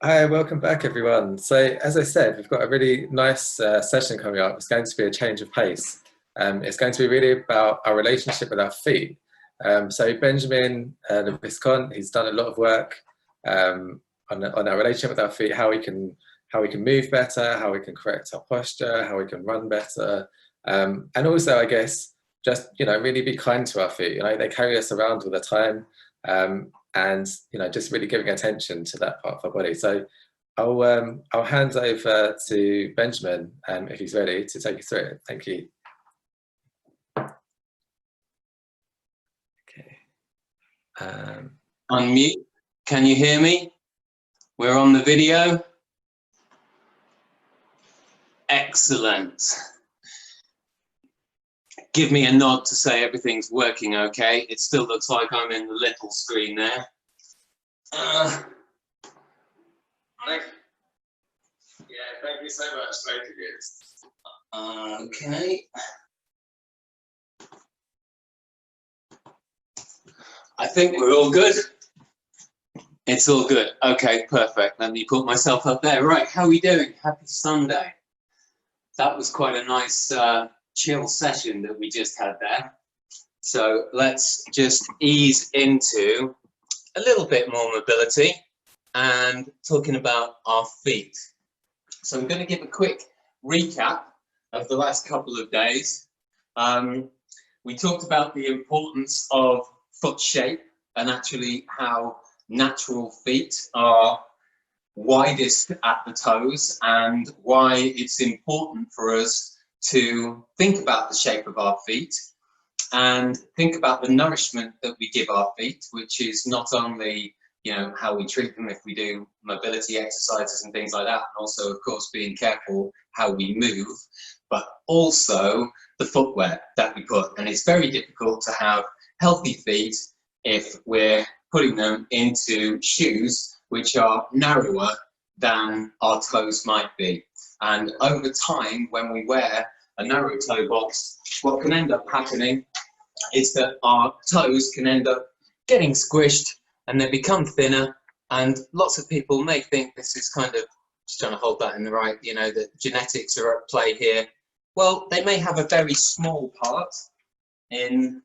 Hi, welcome back everyone. So as I said, we've got a really nice session coming up. It's going to be a change of pace. It's going to be really about our relationship with our feet. So Benjamin, the Viscount, he's done a lot of work on our relationship with our feet, how we can move better, how we can correct our posture, how we can run better, and also I guess just really be kind to our feet. They carry us around all the time. And just really giving attention to that part of our body. So I'll hand over to Benjamin if he's ready to take you through it. Thank you. Okay. Unmute. Can you hear me? We're on the video. Excellent. Give me a nod to say everything's working okay. It still looks like I'm in the little screen there. Yeah, thank you so much, both of you. Okay. I think we're all good. It's all good. Okay, perfect. Let me put myself up there. Right, how are we doing? Happy Sunday. That was quite a nice chill session that we just had there. So let's just ease into a little bit more mobility and talking about our feet. So I'm going to give a quick recap of the last couple of days. We talked about the importance of foot shape and actually how natural feet are widest at the toes and why it's important for us to think about the shape of our feet and think about the nourishment that we give our feet, which is not only how we treat them if we do mobility exercises and things like that, and also of course being careful how we move, but also the footwear that we put. And it's very difficult to have healthy feet if we're putting them into shoes which are narrower than our toes might be. And over time, when we wear a narrow toe box, what can end up happening is that our toes can end up getting squished and they become thinner. And lots of people may think this is kind of, just trying to hold that in the right, that genetics are at play here. Well, they may have a very small part in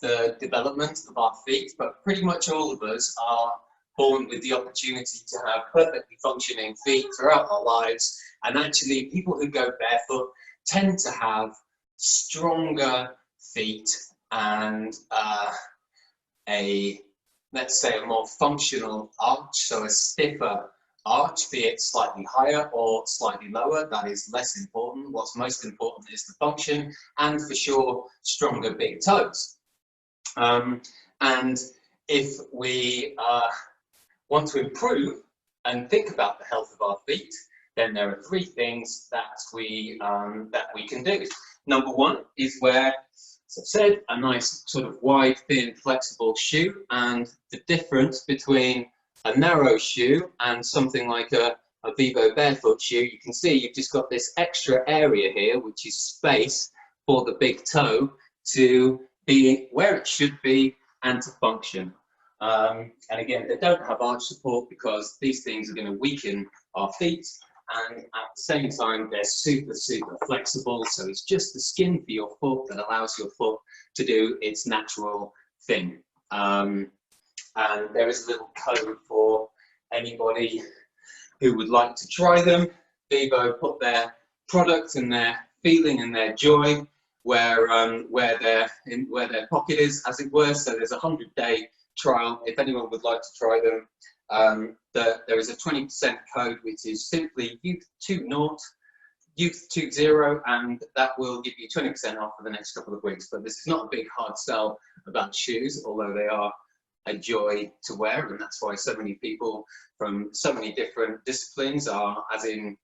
the development of our feet, but pretty much all of us are born with the opportunity to have perfectly functioning feet throughout our lives. And actually, people who go barefoot tend to have stronger feet and let's say a more functional arch, so a stiffer arch, be it slightly higher or slightly lower. That is less important. What's most important is the function, and for sure, stronger big toes. And if we want to improve and think about the health of our feet, then there are three things that we can do. Number one is wear, as I've said, a nice sort of wide, thin, flexible shoe. And the difference between a narrow shoe and something like a Vivo Barefoot shoe, you can see you've just got this extra area here, which is space for the big toe to be where it should be and to function. And again, they don't have arch support because these things are going to weaken our feet. And at the same time, they're super, super flexible. So it's just the skin for your foot that allows your foot to do its natural thing. And there is a little code for anybody who would like to try them. Vivo put their product and their feeling and their joy where their pocket is, as it were. So there's a 100-day trial if anyone would like to try them. There is a 20% code which is simply youth20, youth20, and that will give you 20% off for the next couple of weeks. But this is not a big hard sell about shoes, although they are a joy to wear, and that's why so many people from so many different disciplines are, as in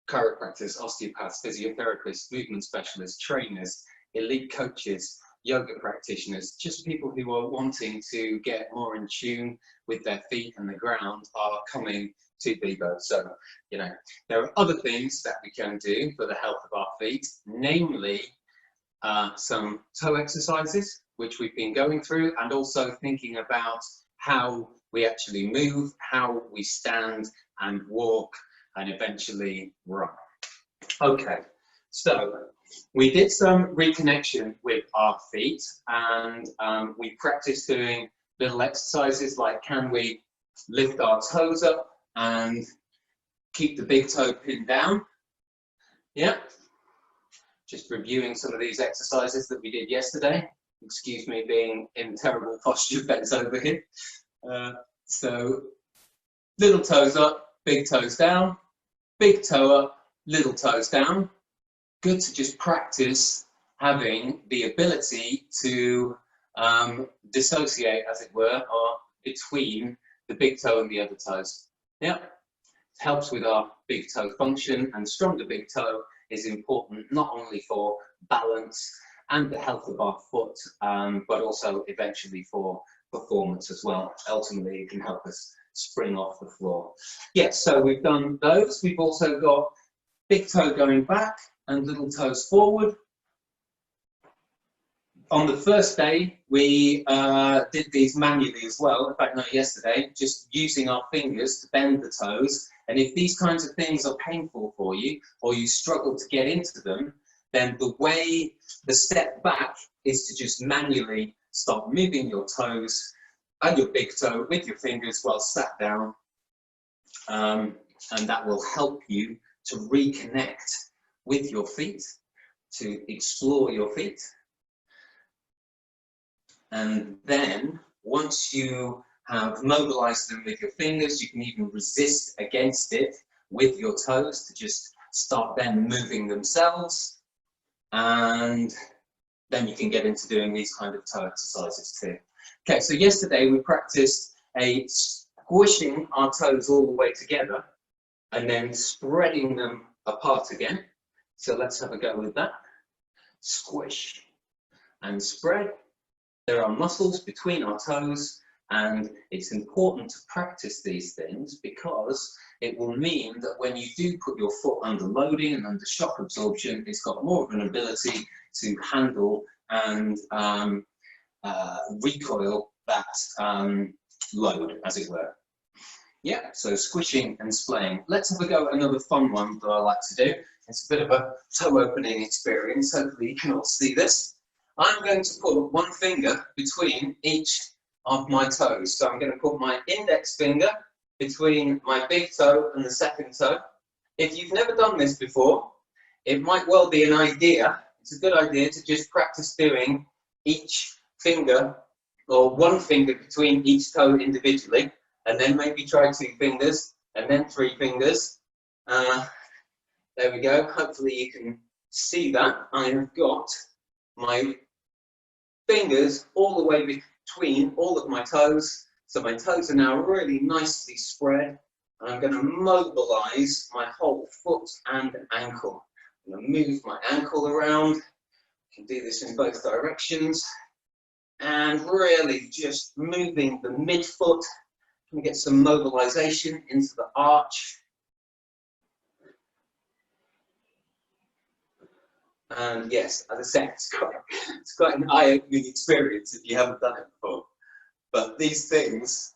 chiropractors, osteopaths, physiotherapists, movement specialists, trainers, elite coaches, yoga practitioners, just people who are wanting to get more in tune with their feet and the ground are coming to Vivo. So, there are other things that we can do for the health of our feet, namely some toe exercises, which we've been going through, and also thinking about how we actually move, how we stand, and walk and eventually run. Okay, so we did some reconnection with our feet, and we practiced doing little exercises like, can we lift our toes up and keep the big toe pinned down? Yeah, just reviewing some of these exercises that we did yesterday. Excuse me being in terrible posture, bent over here. So little toes up, big toes down, big toe up, little toes down. Good to just practice having the ability to dissociate, as it were, or between the big toe and the other toes. Yeah, it helps with our big toe function, and stronger big toe is important not only for balance and the health of our foot, but also eventually for performance as well. Ultimately, it can help us spring off the floor. Yes, so we've done those. We've also got big toe going back and little toes forward. On the first day, we did these manually as well. In fact, not yesterday, just using our fingers to bend the toes. And if these kinds of things are painful for you, or you struggle to get into them, then the step back is to just manually start moving your toes and your big toe with your fingers while sat down. And that will help you to reconnect with your feet, to explore your feet. And then once you have mobilized them with your fingers, you can even resist against it with your toes to just start them moving themselves. And then you can get into doing these kind of toe exercises too. Okay, so yesterday we practiced squishing our toes all the way together and then spreading them apart again. So let's have a go with that. Squish and spread. There are muscles between our toes, and it's important to practice these things because it will mean that when you do put your foot under loading and under shock absorption, it's got more of an ability to handle and recoil that load, as it were. Yeah, so squishing and splaying. Let's have a go at another fun one that I like to do. It's a bit of a toe opening experience. Hopefully you can all see this. I'm going to put one finger between each of my toes. So I'm going to put my index finger between my big toe and the second toe. If you've never done this before, it might well be an idea. It's a good idea to just practice doing each finger or one finger between each toe individually, and then maybe try 2 fingers and then 3 fingers. There we go. Hopefully you can see that. I have got my fingers all the way between all of my toes. So my toes are now really nicely spread. And I'm going to mobilize my whole foot and ankle. I'm going to move my ankle around. I can do this in both directions. And really just moving the midfoot. Can get some mobilization into the arch. And yes, as I said, it's quite an eye-opening experience if you haven't done it before. But these things,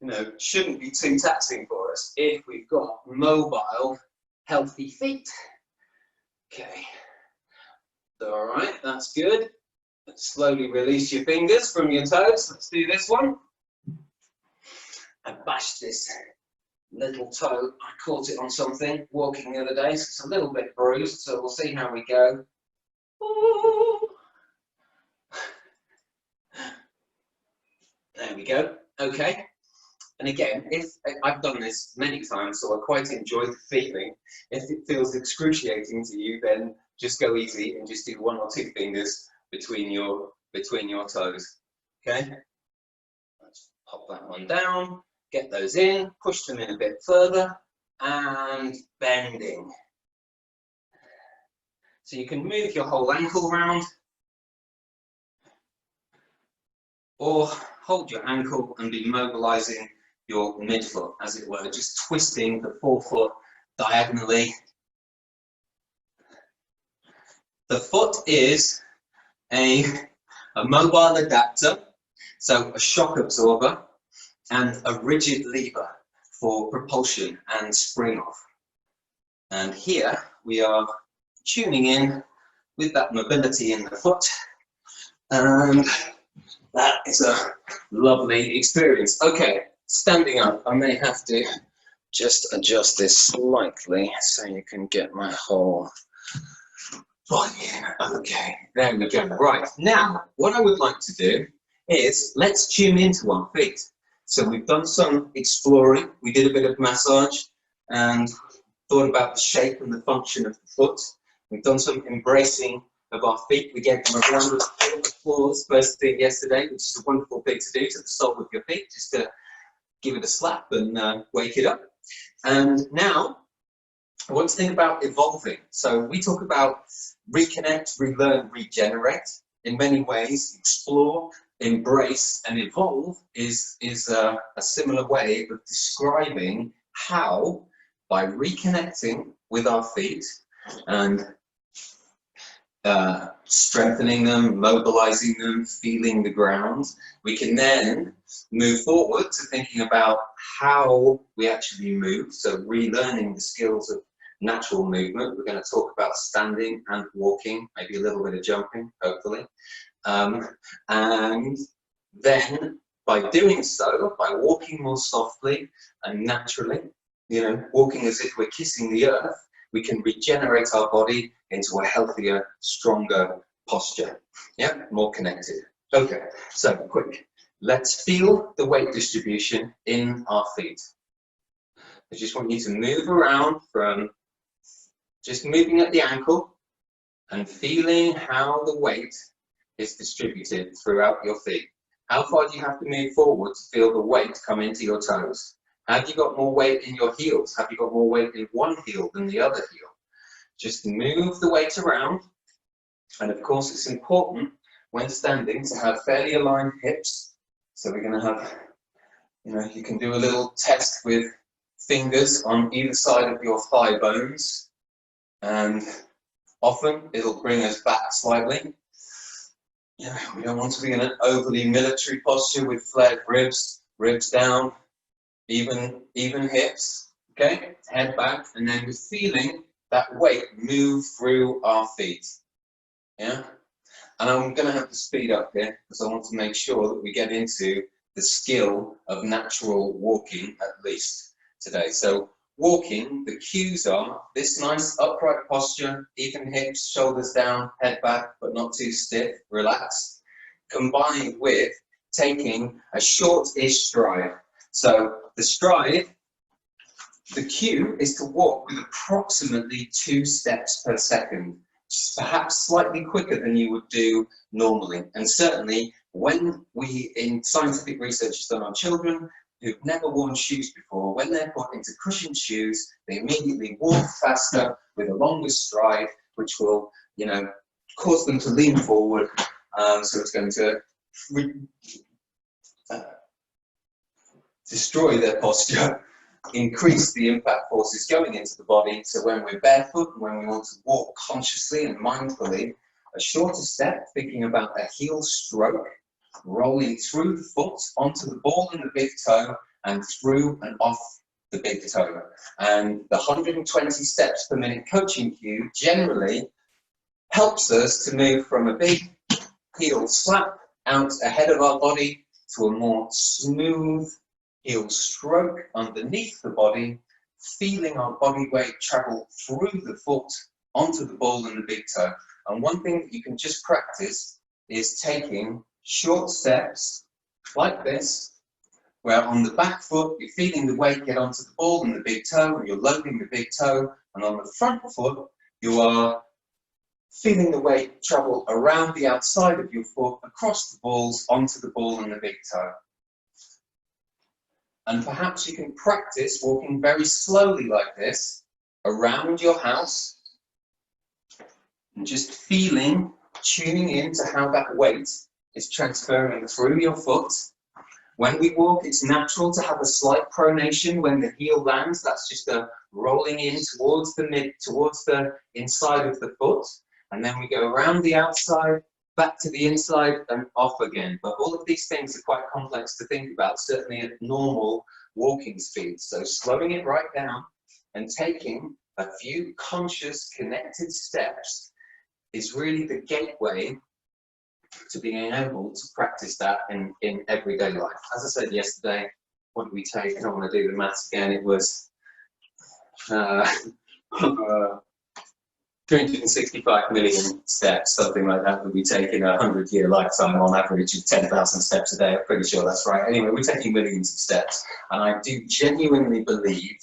you know, shouldn't be too taxing for us if we've got mobile, healthy feet. Okay, all right, that's good. Let's slowly release your fingers from your toes. Let's do this one. I bashed this little toe. I caught it on something walking the other day, so it's a little bit bruised, so we'll see how we go. Ooh. There we go. Okay. And again, if I've done this many times, so I quite enjoy the feeling. If it feels excruciating to you, then just go easy and just do 1 or 2 fingers between your toes. Okay. Let's pop that one down. Get those in, push them in a bit further, and bending. So you can move your whole ankle around, or hold your ankle and be mobilizing your midfoot, as it were, just twisting the forefoot diagonally. The foot is a mobile adapter, so a shock absorber, and a rigid lever for propulsion and spring off. And here we are tuning in with that mobility in the foot, and that is a lovely experience. Okay, standing up, I may have to just adjust this slightly so you can get my whole body in. Okay, there we go. Right, now what I would like to do is let's tune into our feet. So we've done some exploring, we did a bit of massage and thought about the shape and the function of the foot. We've done some embracing of our feet. We gave them a round of applause first thing yesterday, which is a wonderful thing to do to the sole of your feet, just to give it a slap and wake it up. And now I want to think about evolving. So we talk about reconnect, relearn, regenerate. In many ways, explore, embrace, and evolve is a similar way of describing how, by reconnecting with our feet and strengthening them, mobilizing them, feeling the ground, we can then move forward to thinking about how we actually move. So relearning the skills of natural movement. We're going to talk about standing and walking, maybe a little bit of jumping, hopefully. And then by doing so, by walking more softly and naturally, you know, walking as if we're kissing the earth, we can regenerate our body into a healthier, stronger posture. Yeah, more connected. Okay, so quick. Let's feel the weight distribution in our feet. I just want you to move around from just moving at the ankle and feeling how the weight is distributed throughout your feet. How far do you have to move forward to feel the weight come into your toes? Have you got more weight in your heels? Have you got more weight in one heel than the other heel? Just move the weight around. And of course, it's important when standing to have fairly aligned hips. So we're going to have, you know, you can do a little test with fingers on either side of your thigh bones. And often it'll bring us back slightly. Yeah, we don't want to be in an overly military posture with flared ribs, ribs down, even hips. Okay, head back, and then we're feeling that weight move through our feet. Yeah, and I'm going to have to speed up here because I want to make sure that we get into the skill of natural walking at least today. So walking, the cues are this nice upright posture, even hips, shoulders down, head back, but not too stiff, relaxed, combined with taking a short-ish stride. So the stride, the cue is to walk with approximately 2 steps per second, perhaps slightly quicker than you would do normally. And certainly when we, in scientific research is done on children who've never worn shoes before, when they're put into cushioned shoes, they immediately walk faster with a longer stride, which will, you know, cause them to lean forward. So it's going to destroy their posture, increase the impact forces going into the body. So when we're barefoot, when we want to walk consciously and mindfully, a shorter step, thinking about a heel stroke, rolling through the foot onto the ball and the big toe and through and off the big toe. And the 120 steps per minute coaching cue generally helps us to move from a big heel slap out ahead of our body to a more smooth heel stroke underneath the body, feeling our body weight travel through the foot onto the ball and the big toe. And one thing that you can just practice is taking short steps like this, where on the back foot you're feeling the weight get onto the ball and the big toe, and you're loading the big toe, and on the front foot you are feeling the weight travel around the outside of your foot, across the balls, onto the ball and the big toe. And perhaps you can practice walking very slowly like this around your house and just feeling, tuning in to how that weight is transferring through your foot. When we walk, it's natural to have a slight pronation when the heel lands. That's just a rolling in towards the inside of the foot. And then we go around the outside, back to the inside and off again. But all of these things are quite complex to think about, certainly at normal walking speed. So slowing it right down and taking a few conscious connected steps is really the gateway to being able to practice that in everyday life. As I said yesterday, what did we take? I don't want to do the maths again. It was 365 million steps, something like that, would be taking a 100-year lifetime on average of 10,000 steps a day. I'm pretty sure that's right. Anyway, we're taking millions of steps. And I do genuinely believe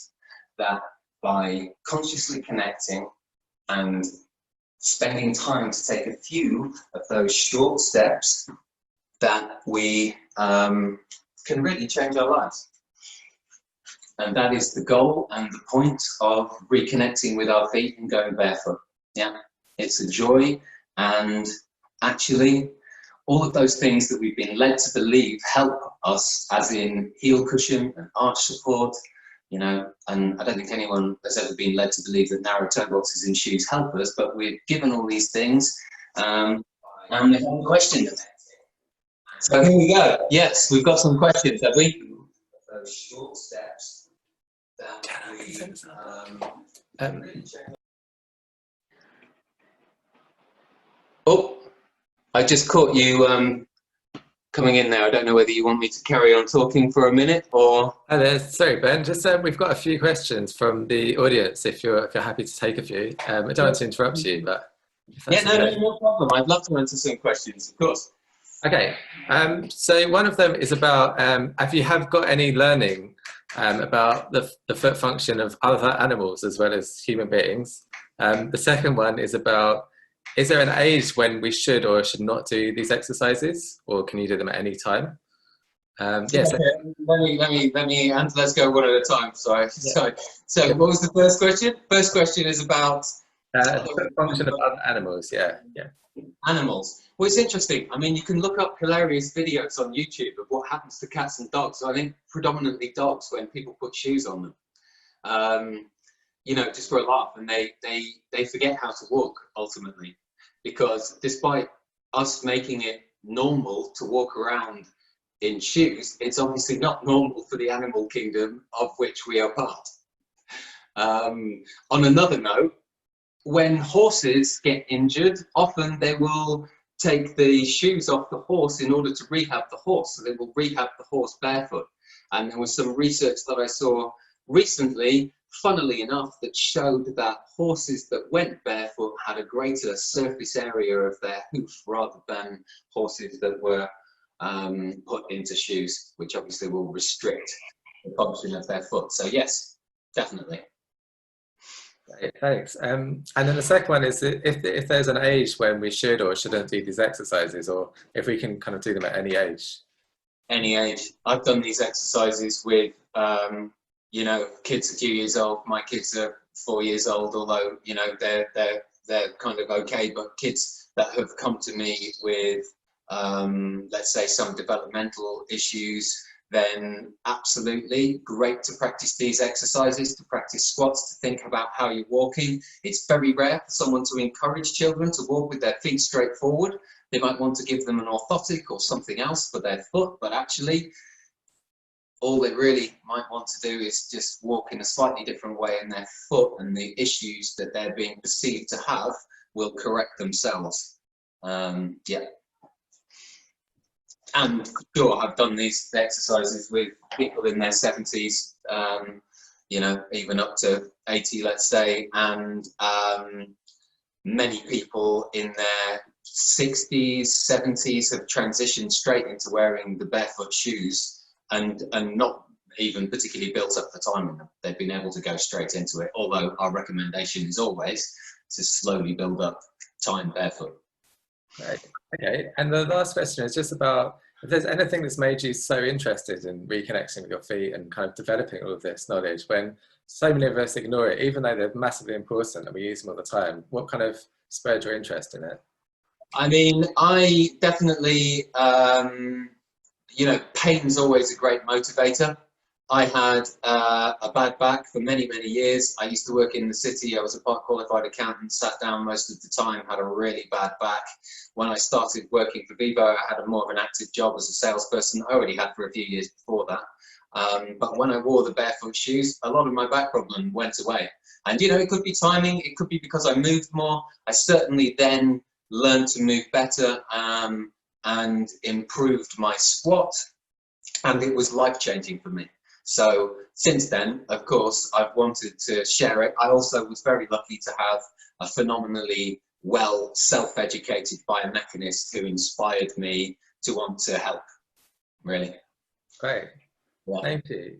that by consciously connecting and spending time to take a few of those short steps, that we can really change our lives. And that is the goal and the point of reconnecting with our feet and going barefoot. Yeah, it's a joy, and actually all of those things that we've been led to believe help us, as in heel cushion and arch support, you know, and I don't think anyone has ever been led to believe that narrow toe boxes in shoes help us, but we're given all these things, and they haven't questioned them. So here we go. Yes, we've got some questions, have we? Those short steps that we oh, I just caught you coming in there. I don't know whether you want me to carry on talking for a minute or... Hi there. Sorry, Ben. Just we've got a few questions from the audience. If you're happy to take a few, I don't want to interrupt you, but yeah, no problem. I'd love to answer some questions, of course. Okay. So one of them is about if you have got any learning about the foot function of other animals as well as human beings. The second one is about, is there an age when we should or should not do these exercises, or can you do them at any time? Yes. Okay. Let me and let's go one at a time. Sorry. Yeah. So what was the first question? First question is about the function of other animals. Yeah. Animals. Well, it's interesting. I mean, you can look up hilarious videos on YouTube of what happens to cats and dogs. So I think predominantly dogs, when people put shoes on them, you know, just for a laugh, and they forget how to walk ultimately, because despite us making it normal to walk around in shoes, it's obviously not normal for the animal kingdom of which we are part. On another note, when horses get injured, often they will take the shoes off the horse in order to rehab the horse. So they will rehab the horse barefoot. And there was some research that I saw recently, funnily enough, that showed that horses that went barefoot had a greater surface area of their hoof rather than horses that were put into shoes, which obviously will restrict the function of their foot. So yes, definitely. Great, thanks. And then the second one is if there's an age when we should or shouldn't do these exercises, or if we can kind of do them at any age. Any age. I've done these exercises with, you know, kids a few years old. My kids are 4 years old, although, you know, they're kind of okay. But kids that have come to me with, let's say, some developmental issues, then absolutely great to practice these exercises, to practice squats, to think about how you're walking. It's very rare for someone to encourage children to walk with their feet straight forward. They might want to give them an orthotic or something else for their foot, but actually all they really might want to do is just walk in a slightly different way, and their foot and the issues that they're being perceived to have will correct themselves. Yeah. And sure, I've done these exercises with people in their 70s, you know, even up to 80, let's say, and many people in their 60s, 70s have transitioned straight into wearing the barefoot shoes and not even particularly built up the time in them. They've been able to go straight into it, although our recommendation is always to slowly build up time barefoot. Right. Okay, and the last question is just about if there's anything that's made you so interested in reconnecting with your feet and kind of developing all of this knowledge when so many of us ignore it, even though they're massively important and we use them all the time. What kind of spurred your interest in it? I mean, I definitely, you know, pain's always a great motivator. I had a bad back for many, many years. I used to work in the city. I was a part qualified accountant, sat down most of the time, had a really bad back. When I started working for Vivo, I had a more of an active job as a salesperson. I already had for a few years before that. But when I wore the barefoot shoes, a lot of my back problem went away. And, you know, it could be timing. It could be because I moved more. I certainly then learned to move better and improved my squat. And it was life-changing for me. So since then, of course, I've wanted to share it. I also was very lucky to have a phenomenally well self-educated biomechanist who inspired me to want to help, really. Great. Yeah. Thank you.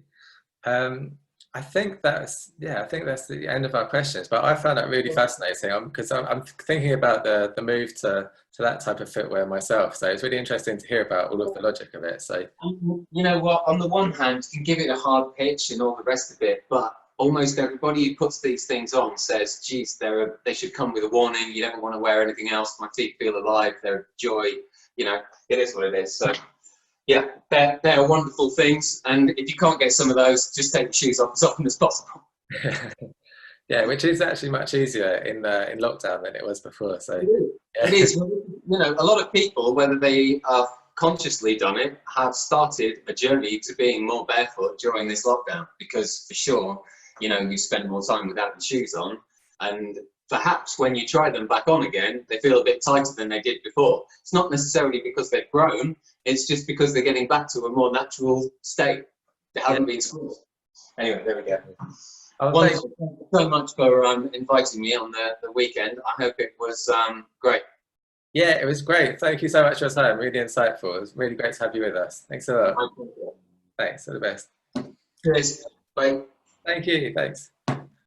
I think that's the end of our questions, but I found that really fascinating because I'm thinking about the move to that type of footwear myself. So it's really interesting to hear about all of the logic of it. So, you know what, on the one hand, you can give it a hard pitch and all the rest of it, but almost everybody who puts these things on says, geez, they should come with a warning. You don't want to wear anything else. My feet feel alive. They're joy. You know, it is what it is. So yeah, they're wonderful things. And if you can't get some of those, just take the shoes off as often as possible. yeah, which is actually much easier in lockdown than it was before. So yeah. It is. You know, a lot of people, whether they have consciously done it, have started a journey to being more barefoot during this lockdown, because for sure, you know, you spend more time without the shoes on, and perhaps when you try them back on again, they feel a bit tighter than they did before. It's not necessarily because they've grown, it's just because they're getting back to a more natural state. They haven't been schooled. Anyway, there we go. Thank you so much for inviting me on the weekend. I hope it was great. Yeah, it was great. Thank you so much for your time. Really insightful. It was really great to have you with us. Thanks a lot. Thanks. All the best. Cheers. Bye. Thank you. Thanks.